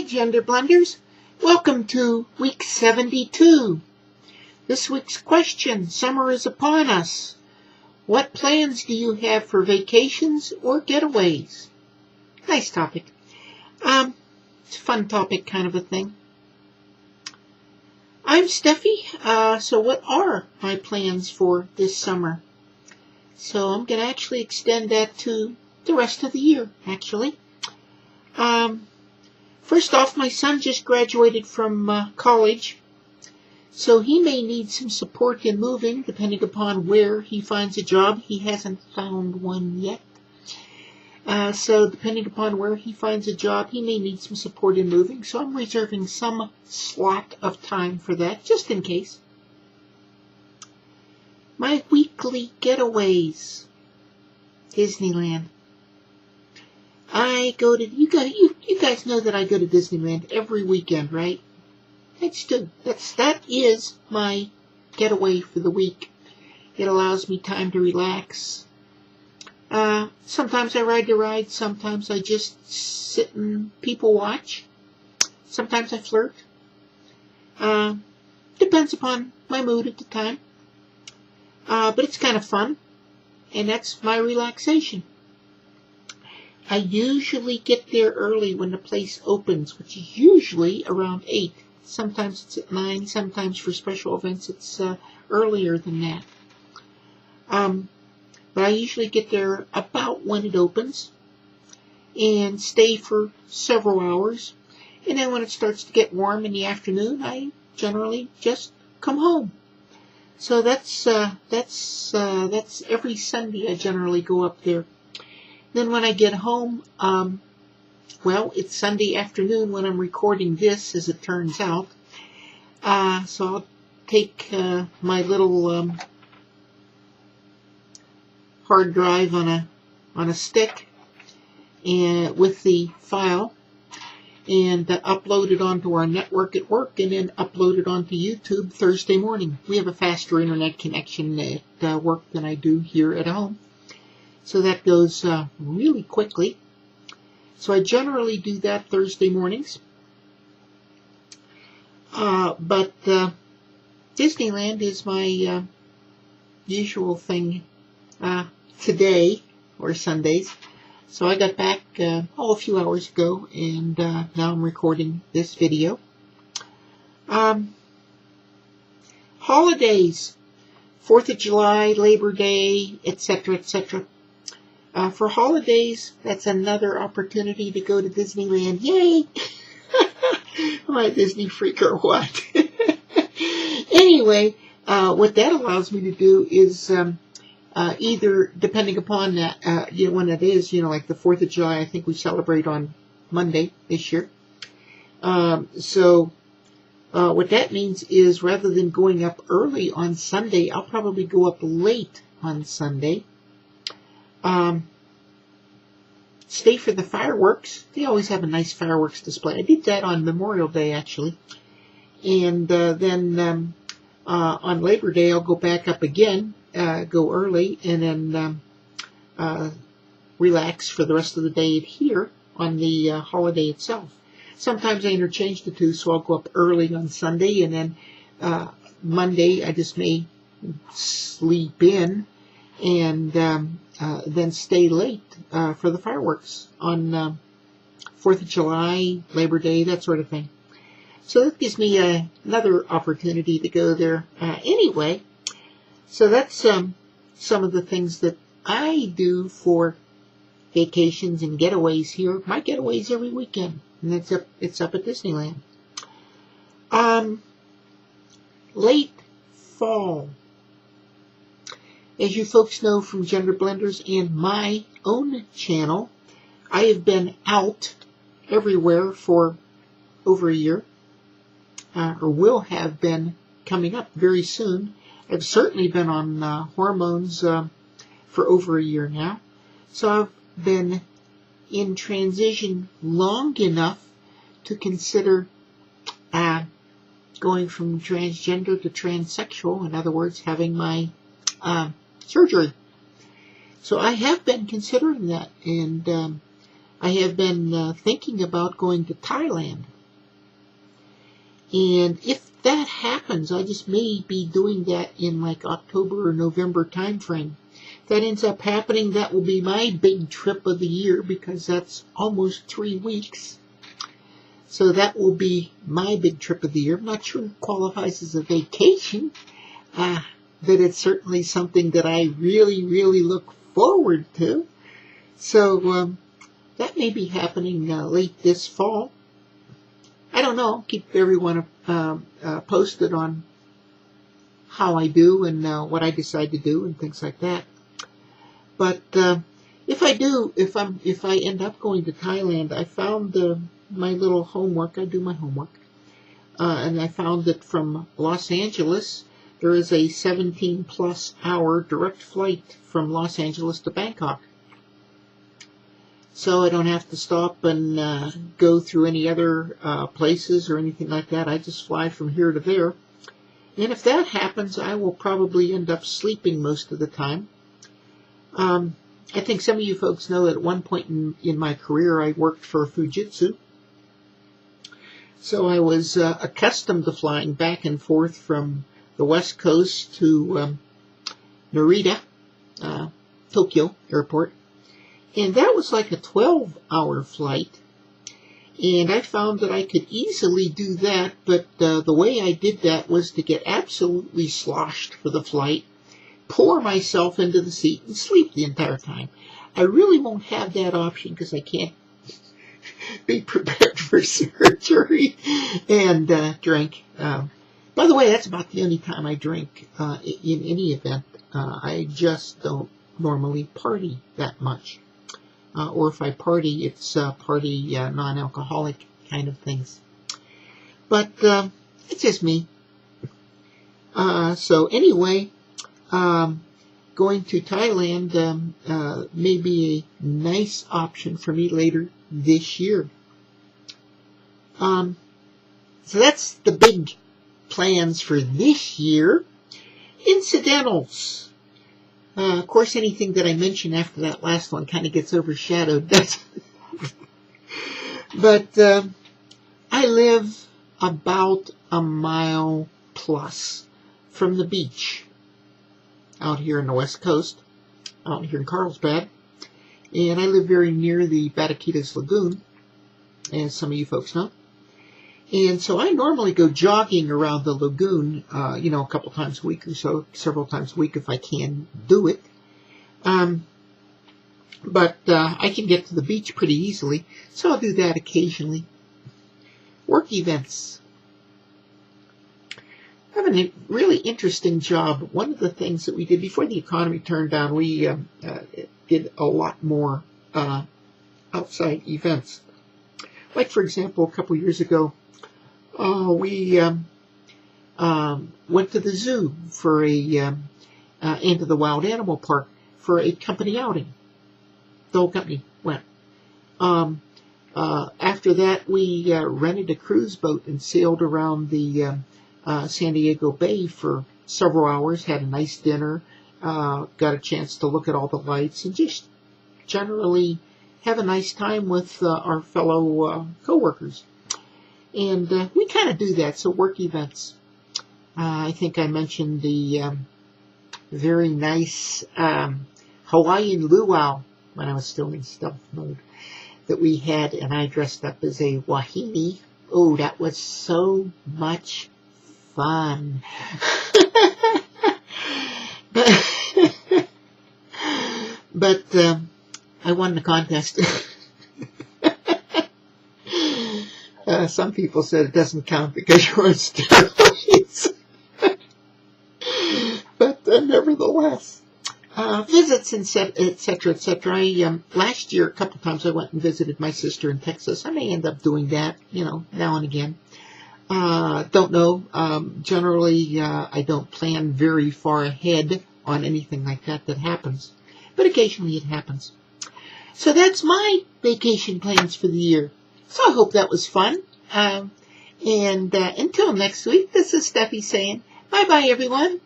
GenderBlenders. Welcome to week 72. This week's question, summer is upon us. What plans do you have for vacations or getaways? Nice topic. It's a fun topic kind of a thing. I'm Steffi. So what are my plans for this summer? So I'm going to actually extend that to the rest of the year, actually. First off, my son just graduated from college, so he may need some support in moving, depending upon where he finds a job. He hasn't found one yet. So depending upon where he finds a job, he may need some support in moving. So I'm reserving some slot of time for that, just in case. My weekly getaways. Disneyland. I go to, you guys know that I go to Disneyland every weekend, right? That is my getaway for the week. It allows me time to relax. Sometimes I ride the ride, sometimes I just sit and people watch. Sometimes I flirt. Depends upon my mood at the time. But it's kind of fun, and that's my relaxation. I usually get there early when the place opens, which is usually around 8. Sometimes it's at 9, sometimes for special events it's earlier than that. But I usually get there about when it opens and stay for several hours. And then when it starts to get warm in the afternoon, I generally just come home. So that's every Sunday I generally go up there. Then when I get home, well, it's Sunday afternoon when I'm recording this, as it turns out. So I'll take my little hard drive on a stick and with the file and upload it onto our network at work and then upload it onto YouTube Thursday morning. We have a faster internet connection at work than I do here at home. So that goes really quickly. So I generally do that Thursday mornings. But Disneyland is my usual thing today, or Sundays. So I got back a few hours ago, and now I'm recording this video. Holidays, 4th of July, Labor Day, etc., etc. For holidays, that's another opportunity to go to Disneyland. Yay! Am I a Disney freak or what? Anyway, what that allows me to do is either, depending upon that, when it is, like the 4th of July, I think we celebrate on Monday this year. So what that means is rather than going up early on Sunday, I'll probably go up late on Sunday. Stay for the fireworks. They always have a nice fireworks display. I did that on Memorial Day, actually. And then on Labor Day, I'll go back up again, go early, and then relax for the rest of the day here on the holiday itself. Sometimes I interchange the two, so I'll go up early on Sunday, and then Monday I just may sleep in and then stay late for the fireworks on 4th of July, Labor Day, that sort of thing. So that gives me another opportunity to go there anyway. So that's some of the things that I do for vacations and getaways here. My getaways every weekend, and it's up at Disneyland. Late fall. As you folks know from GenderBlenders and my own channel, I have been out everywhere for over a year, or will have been coming up very soon. I've certainly been on hormones for over a year now. So I've been in transition long enough to consider going from transgender to transsexual, in other words, having my surgery. So I have been considering that, and I have been thinking about going to Thailand And if that happens, I just may be doing that in like October or November time frame. If that ends up happening, that will be my big trip of the year, because that's almost 3 weeks. So that will be my big trip of the year. I'm not sure it qualifies as a vacation, but it's certainly something that I really, really look forward to. So that may be happening late this fall. I don't know. Keep everyone posted on how I do and what I decide to do and things like that. But if I end up going to Thailand, I found my little homework. I do my homework, and I found that from Los Angeles there is a 17+ hour direct flight from Los Angeles to Bangkok. So I don't have to stop and go through any other places or anything like that. I just fly from here to there. And if that happens, I will probably end up sleeping most of the time. I think some of you folks know that at one point in my career I worked for Fujitsu. So I was accustomed to flying back and forth from the West Coast to Narita, Tokyo Airport. And that was like a 12-hour flight. And I found that I could easily do that, but the way I did that was to get absolutely sloshed for the flight, pour myself into the seat, and sleep the entire time. I really won't have that option because I can't be prepared for surgery and drink. By the way, that's about the only time I drink in any event. I just don't normally party that much. Or if I party, it's party non-alcoholic kind of things. But it's just me. So anyway, going to Thailand may be a nice option for me later this year. So that's the big plans for this year. Incidentals. Of course, anything that I mention after that last one kind of gets overshadowed. But I live about a mile plus from the beach out here on the West Coast, out here in Carlsbad. And I live very near the Bataquitas Lagoon, as some of you folks know. And so I normally go jogging around the lagoon, a couple times a week or so, several times a week if I can do it. But I can get to the beach pretty easily, so I'll do that occasionally. Work events. I have a really interesting job. One of the things that we did before the economy turned down, we did a lot more outside events. Like, for example, a couple years ago, we went to the zoo for into the Wild Animal Park for a company outing. The whole company went. After that, we rented a cruise boat and sailed around the San Diego Bay for several hours, had a nice dinner, got a chance to look at all the lights, and just generally have a nice time with our fellow coworkers. And we kind of do that, so work events. I think I mentioned the very nice Hawaiian luau when I was still in stealth mode that we had, and I dressed up as a wahine. Oh, that was so much fun. But I won the contest. Some people said it doesn't count because you're on steroids. But nevertheless, visits, etc., etc. Last year, a couple times I went and visited my sister in Texas. I may end up doing that, now and again. Don't know. Generally, I don't plan very far ahead on anything like that happens. But occasionally it happens. So that's my vacation plans for the year. So I hope that was fun. And until next week, this is Steffi saying bye-bye, everyone.